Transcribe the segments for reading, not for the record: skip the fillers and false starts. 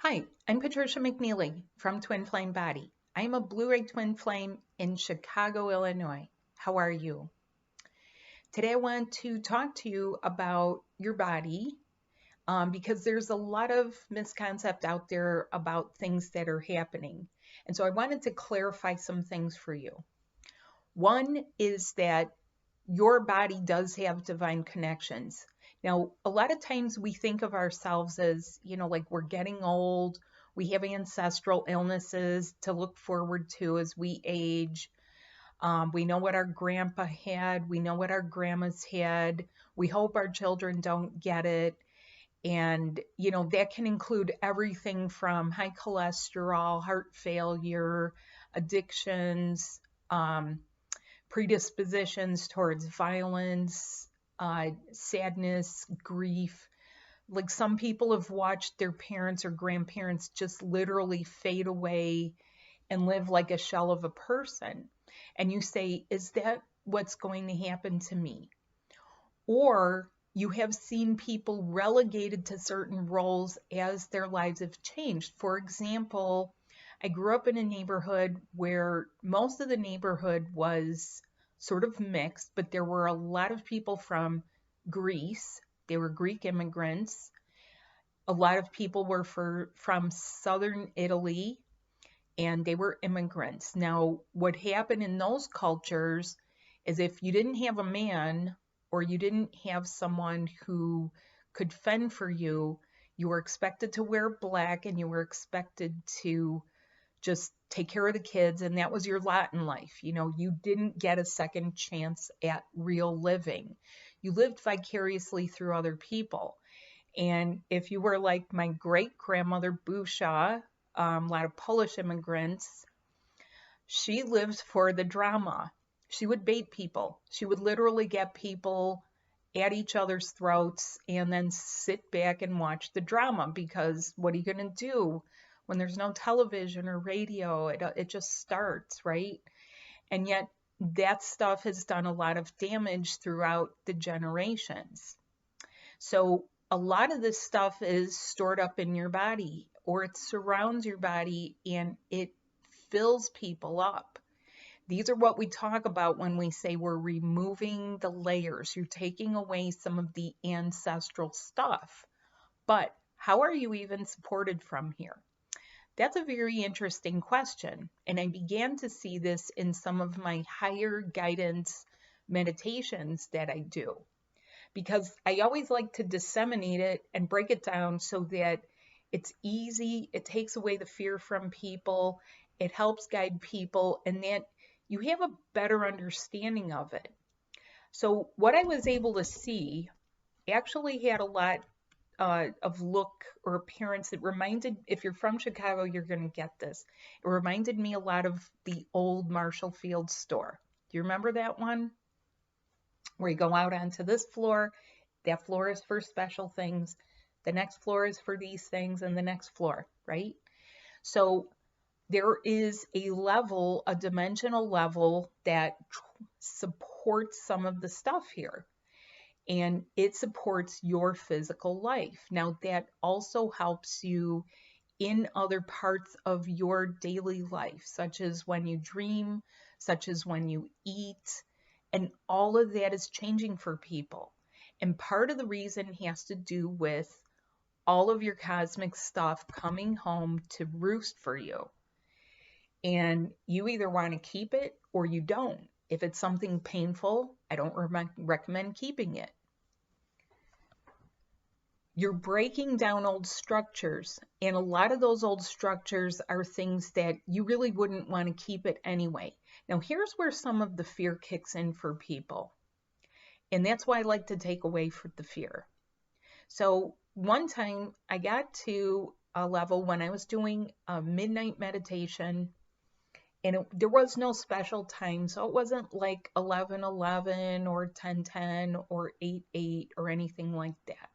Hi, I'm Patricia McNeely from Twin Flame Body. I'm a Blu-ray Twin Flame in Chicago, Illinois. How are you? Today I want to talk to you about your body because there's a lot of misconcept out there about things that are happening. And so I wanted to clarify some things for you. One is that your body does have divine connections. Now, a lot of times we think of ourselves as, like we're getting old, we have ancestral illnesses to look forward to as we age. We know what our grandpa had, we know what our grandmas had. We hope our children don't get it. And, that can include everything from high cholesterol, heart failure, addictions, predispositions towards violence, sadness, grief. Like some people have watched their parents or grandparents just literally fade away and live like a shell of a person. And you say, is that what's going to happen to me? Or you have seen people relegated to certain roles as their lives have changed. For example, I grew up in a neighborhood where most of the neighborhood was sort of mixed, but there were a lot of people from Greece. They were Greek immigrants. A lot of people were from southern Italy, and they were immigrants. Now, what happened in those cultures is if you didn't have a man or you didn't have someone who could fend for you, you were expected to wear black and you were expected to just take care of the kids, and that was your lot in life. You didn't get a second chance at real living. You lived vicariously through other people. And if you were like my great grandmother Busha, a lot of Polish immigrants, she lived for the drama. She would bait people. She would literally get people at each other's throats and then sit back and watch the drama, because what are you going to do when there's no television or radio? It just starts, right? And yet that stuff has done a lot of damage throughout the generations. So a lot of this stuff is stored up in your body, or it surrounds your body and it fills people up. These are what we talk about when we say we're removing the layers. You're taking away some of the ancestral stuff. But how are you even supported from here? That's a very interesting question. And I began to see this in some of my higher guidance meditations that I do, because I always like to disseminate it and break it down so that it's easy. It takes away the fear from people. It helps guide people, and that you have a better understanding of it. So what I was able to see actually had a lot of look or appearance that reminded, if you're from Chicago, you're going to get this. It reminded me a lot of the old Marshall Field store. Do you remember that one? Where you go out onto this floor, that floor is for special things, the next floor is for these things, and the next floor, right? So there is a level, a dimensional level that supports some of the stuff here. And it supports your physical life. Now, that also helps you in other parts of your daily life, such as when you dream, such as when you eat, and all of that is changing for people. And part of the reason has to do with all of your cosmic stuff coming home to roost for you. And you either want to keep it or you don't. If it's something painful, I don't recommend keeping it. You're breaking down old structures, and a lot of those old structures are things that you really wouldn't want to keep it anyway. Now, here's where some of the fear kicks in for people, and that's why I like to take away the fear. So one time I got to a level when I was doing a midnight meditation, and there was no special time, so it wasn't like 11:11 or 10:10 or 8:8 or anything like that.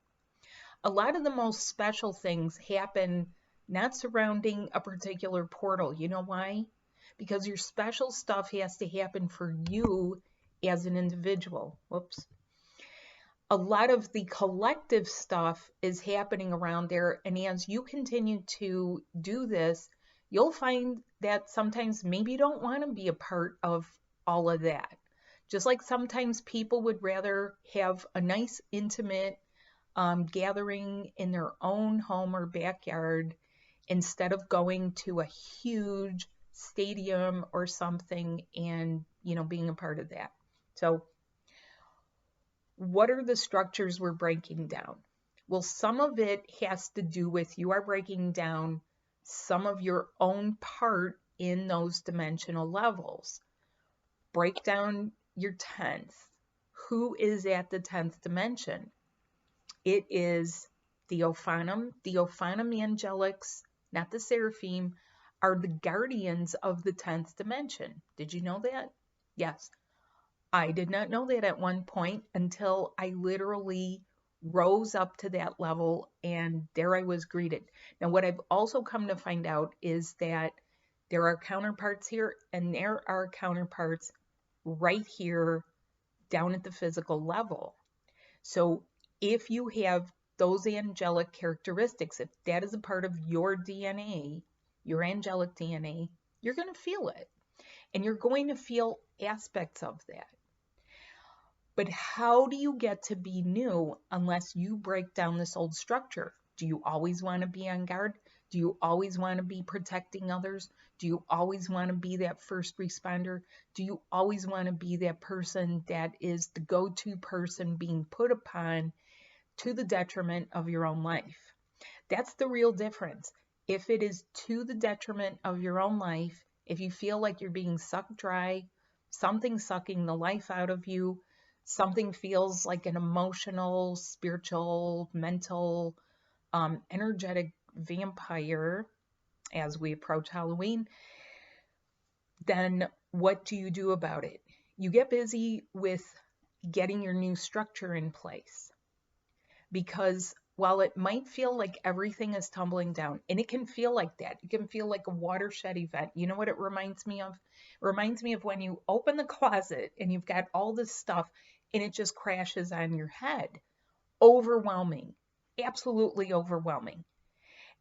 A lot of the most special things happen not surrounding a particular portal. You know why? Because your special stuff has to happen for you as an individual. Whoops. a lot of the collective stuff is happening around there. And as you continue to do this, you'll find that sometimes maybe you don't want to be a part of all of that. Just like sometimes people would rather have a nice, intimate gathering in their own home or backyard instead of going to a huge stadium or something and, being a part of that. So what are the structures we're breaking down? Well, some of it has to do with you are breaking down some of your own part in those dimensional levels. Break down your 10th. Who is at the 10th dimension? It is the Ophanum. The Ophanum angelics, not the Seraphim, are the guardians of the 10th dimension. Did you know that? Yes. I did not know that at one point until I literally rose up to that level, and there I was greeted. Now, what I've also come to find out is that there are counterparts here, and there are counterparts right here down at the physical level. So if you have those angelic characteristics, if that is a part of your DNA, your angelic DNA, you're going to feel it. And you're going to feel aspects of that. But how do you get to be new unless you break down this old structure? Do you always want to be on guard? Do you always want to be protecting others? Do you always want to be that first responder? Do you always want to be that person that is the go-to person being put upon to the detriment of your own life? That's the real difference. If it is to the detriment of your own life, if you feel like you're being sucked dry, something sucking the life out of you, something feels like an emotional, spiritual, mental, energetic vampire as we approach Halloween, then what do you do about it? You get busy with getting your new structure in place. Because while it might feel like everything is tumbling down, and it can feel like that, it can feel like a watershed event. You know what it reminds me of? It reminds me of when you open the closet and you've got all this stuff and it just crashes on your head. Overwhelming, absolutely overwhelming.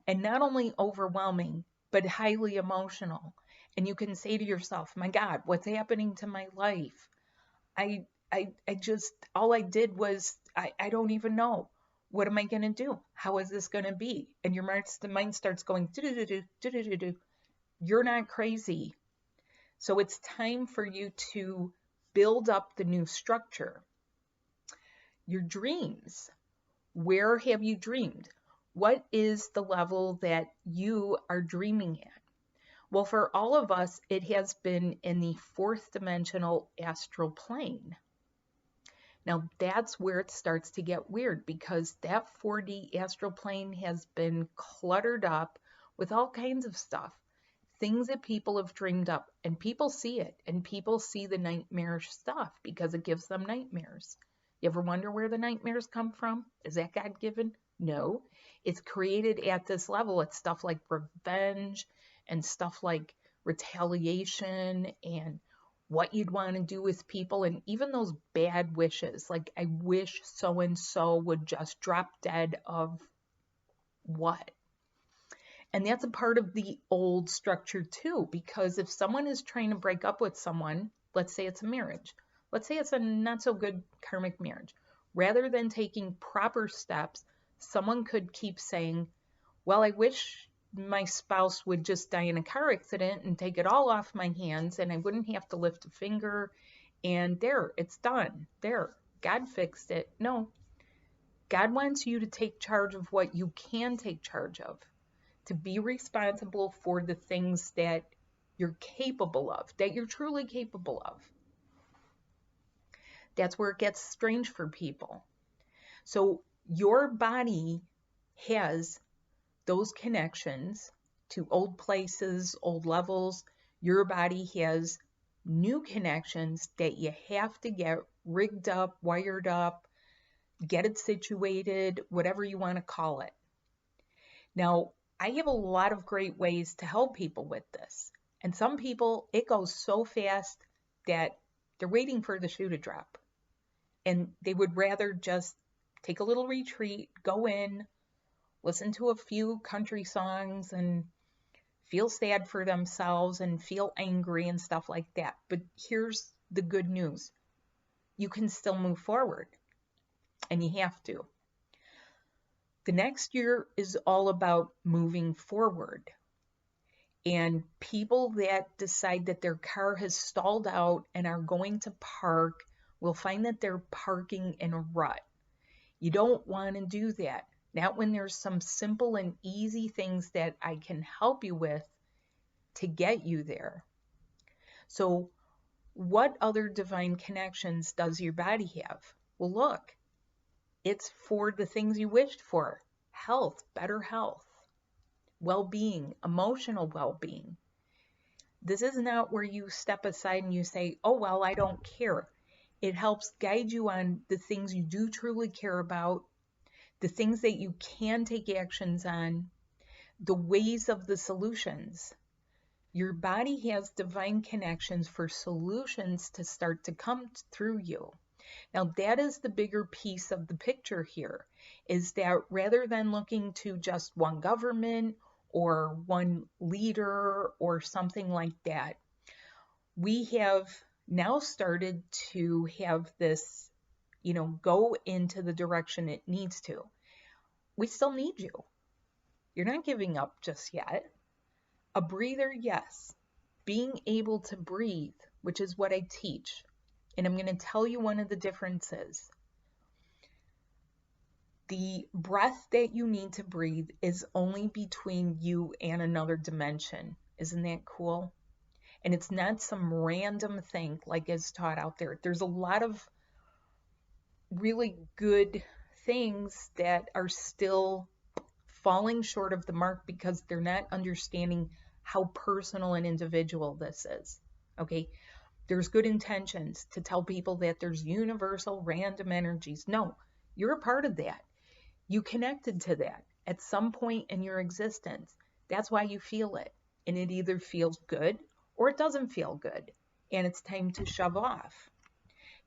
And not only overwhelming, but highly emotional. And you can say to yourself, my God, what's happening to my life? I just, all I did was, I don't even know. What am I going to do? How is this going to be? And your mind starts going, do-do-do-do. You're not crazy. So it's time for you to build up the new structure. Your dreams. Where have you dreamed? What is the level that you are dreaming at? Well, for all of us, it has been in the 4th dimensional astral plane. Now, that's where it starts to get weird, because that 4D astral plane has been cluttered up with all kinds of stuff, things that people have dreamed up, and people see it, and people see the nightmarish stuff because it gives them nightmares. You ever wonder where the nightmares come from? Is that God-given? No. It's created at this level. It's stuff like revenge and stuff like retaliation and what you'd want to do with people, and even those bad wishes, like I wish so-and-so would just drop dead of what? And that's a part of the old structure too, because if someone is trying to break up with someone, let's say it's a marriage, let's say it's a not so good karmic marriage, rather than taking proper steps, someone could keep saying, well, I wish my spouse would just die in a car accident and take it all off my hands and I wouldn't have to lift a finger, and there, it's done. There, God fixed it. No, God wants you to take charge of what you can take charge of, to be responsible for the things that you're capable of, that you're truly capable of. That's where it gets strange for people. So your body has those connections to old places, old levels. Your body has new connections that you have to get rigged up, wired up, get it situated, whatever you want to call it. Now, I have a lot of great ways to help people with this. And some people, it goes so fast that they're waiting for the shoe to drop. And they would rather just take a little retreat, go in, listen to a few country songs and feel sad for themselves and feel angry and stuff like that. But here's the good news. You can still move forward, and you have to. The next year is all about moving forward. And people that decide that their car has stalled out and are going to park will find that they're parking in a rut. You don't want to do that. Not when there's some simple and easy things that I can help you with to get you there. So what other divine connections does your body have? Well, look, it's for the things you wished for. Health, better health, well-being, emotional well-being. This is not where you step aside and you say, oh, well, I don't care. It helps guide you on the things you do truly care about, the things that you can take actions on, the ways of the solutions. Your body has divine connections for solutions to start to come through you. Now, that is the bigger piece of the picture here, is that rather than looking to just one government or one leader or something like that, we have now started to have this, go into the direction it needs to. We still need you. You're not giving up just yet. A breather, yes. Being able to breathe, which is what I teach. And I'm going to tell you one of the differences. The breath that you need to breathe is only between you and another dimension. Isn't that cool? And it's not some random thing like is taught out there. There's a lot of really good things that are still falling short of the mark because they're not understanding how personal and individual this is. Okay? There's good intentions to tell people that there's universal random energies. No, you're a part of that. You connected to that at some point in your existence. That's why you feel it. And it either feels good or it doesn't feel good. And it's time to shove off.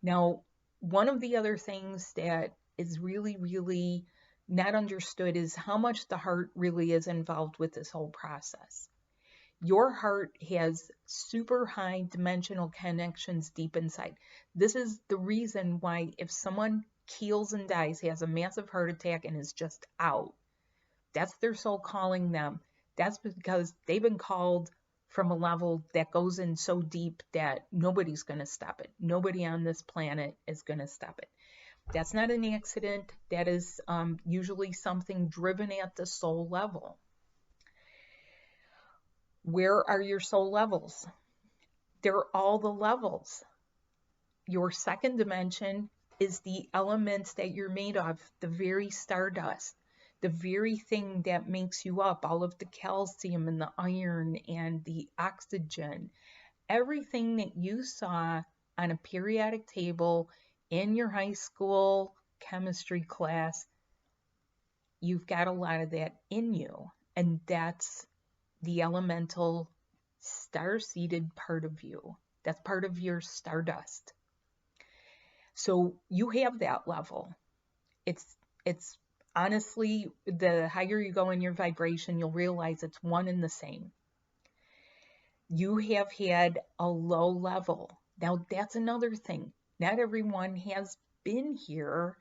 Now, one of the other things that is really, really not understood is how much the heart really is involved with this whole process. Your heart has super high dimensional connections deep inside. This is the reason why if someone keels and dies, has a massive heart attack and is just out, that's their soul calling them. That's because they've been called from a level that goes in so deep that nobody's going to stop it. Nobody on this planet is going to stop it. That's not an accident. That is usually something driven at the soul level. Where are your soul levels? They're all the levels. Your second dimension is the elements that you're made of, the very stardust, the very thing that makes you up, all of the calcium and the iron and the oxygen, everything that you saw on a periodic table in your high school chemistry class, you've got a lot of that in you, and that's the elemental star-seeded part of you. That's part of your stardust. So you have that level. It's honestly, the higher you go in your vibration, you'll realize it's one and the same. You have had a low level. Now that's another thing. Not everyone has been here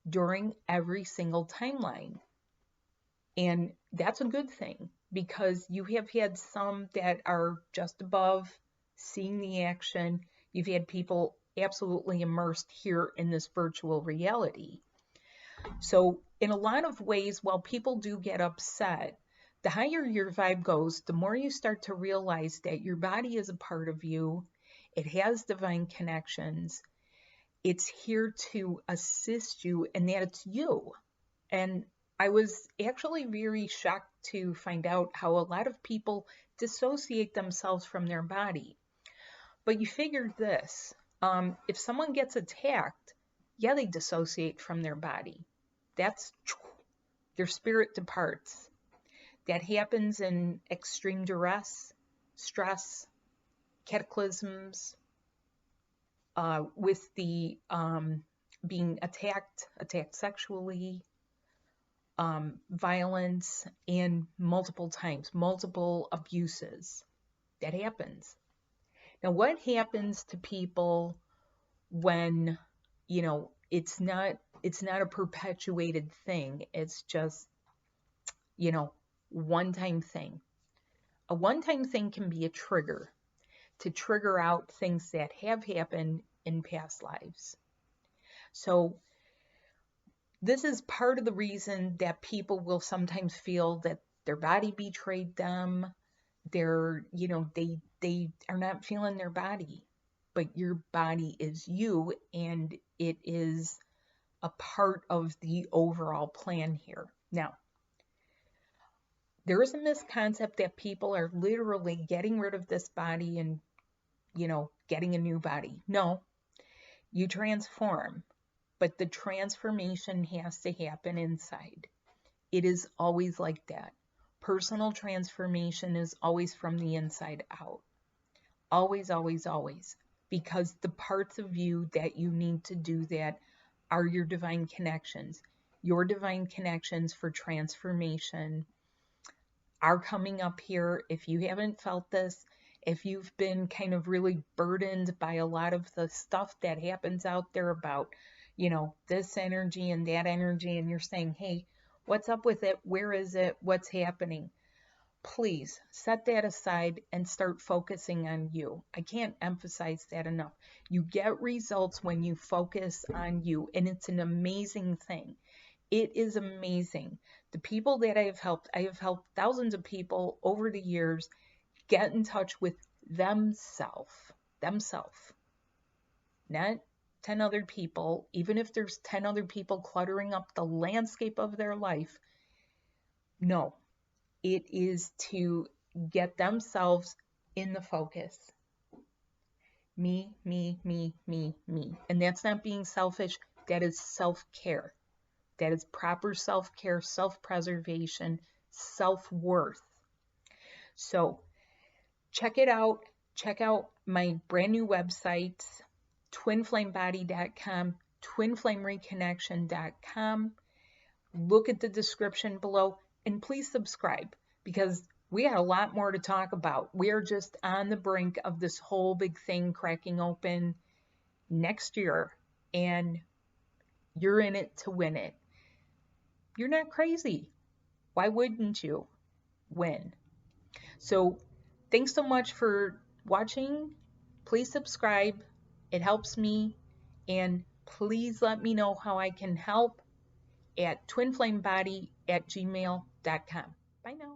during every single timeline. And that's a good thing, because you have had some that are just above seeing the action. You've had people absolutely immersed here in this virtual reality. So in a lot of ways, while people do get upset, the higher your vibe goes, the more you start to realize that your body is a part of you. It has divine connections. It's here to assist you, and that it's you. And I was actually very shocked to find out how a lot of people dissociate themselves from their body. But you figured this, if someone gets attacked, yeah, they dissociate from their body. That's their spirit departs. That happens in extreme duress, stress, cataclysms, with the being attacked sexually, violence, and multiple times, multiple abuses. That happens. Now, what happens to people when, it's not a perpetuated thing. It's just, one-time thing. A one-time thing can be a trigger to trigger out things that have happened in past lives. So this is part of the reason that people will sometimes feel that their body betrayed them. They're, they are not feeling their body, but your body is you, and it is a part of the overall plan here. Now, there is a misconcept that people are literally getting rid of this body and, getting a new body. No, you transform, but the transformation has to happen inside. It is always like that. Personal transformation is always from the inside out. Always, always, always. Because the parts of you that you need to do that are your divine connections. Your divine connections for transformation are coming up here. If you haven't felt this, if you've been kind of really burdened by a lot of the stuff that happens out there about, this energy and that energy, and you're saying, hey, what's up with it? Where is it? What's happening? Please set that aside and start focusing on you. I can't emphasize that enough. You get results when you focus on you, and it's an amazing thing. It is amazing. The people that I have helped thousands of people over the years get in touch with themselves, not 10 other people. Even if there's 10 other people cluttering up the landscape of their life, no, it is to get themselves in the focus. Me, me, me, me, me. And that's not being selfish. That is self-care. That is proper self-care, self-preservation, self-worth. So check it out. Check out my brand new websites, twinflamebody.com, twinflamereconnection.com. Look at the description below, and please subscribe, because we got a lot more to talk about. We are just on the brink of this whole big thing cracking open next year, and you're in it to win it. You're not crazy. Why wouldn't you win? So thanks so much for watching. Please subscribe. It helps me. And please let me know how I can help at twinflamebody@gmail.com. Bye now.